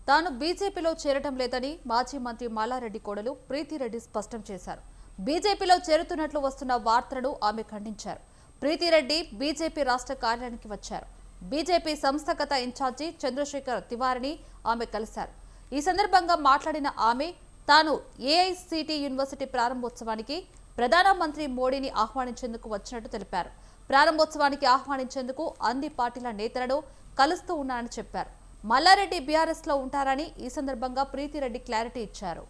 తాను బీజేపీలో చేరటం లేదని మాజీ మంత్రి మల్లారెడ్డి కోడలు ప్రీతిరెడ్డి స్పష్టం చేశారు. బీజేపీలో చేరుతున్నట్లు వస్తున్న వార్తలను ఆమె ఖండించారు. ప్రీతిరెడ్డి బీజేపీ రాష్ట్ర కార్యాలయానికి వచ్చారు. బీజేపీ సంస్థాగత ఇన్ఛార్జి చంద్రశేఖర్ తివారీని ఆమె కలిశారు. ఈ సందర్భంగా మాట్లాడిన ఆమె తాను ఏఐసిటి యూనివర్సిటీ ప్రారంభోత్సవానికి ప్రధానమంత్రి మోడీని ఆహ్వానించేందుకు వచ్చినట్టు తెలిపారు. ప్రారంభోత్సవానికి ఆహ్వానించేందుకు అన్ని పార్టీల నేతలను కలుస్తూ ఉన్నానని చెప్పారు. మల్లారెడ్డి బీఆర్ఎస్ లో ఉంటారని ఈ సందర్భంగా ప్రీతిరెడ్డి క్లారిటీ ఇచ్చారు.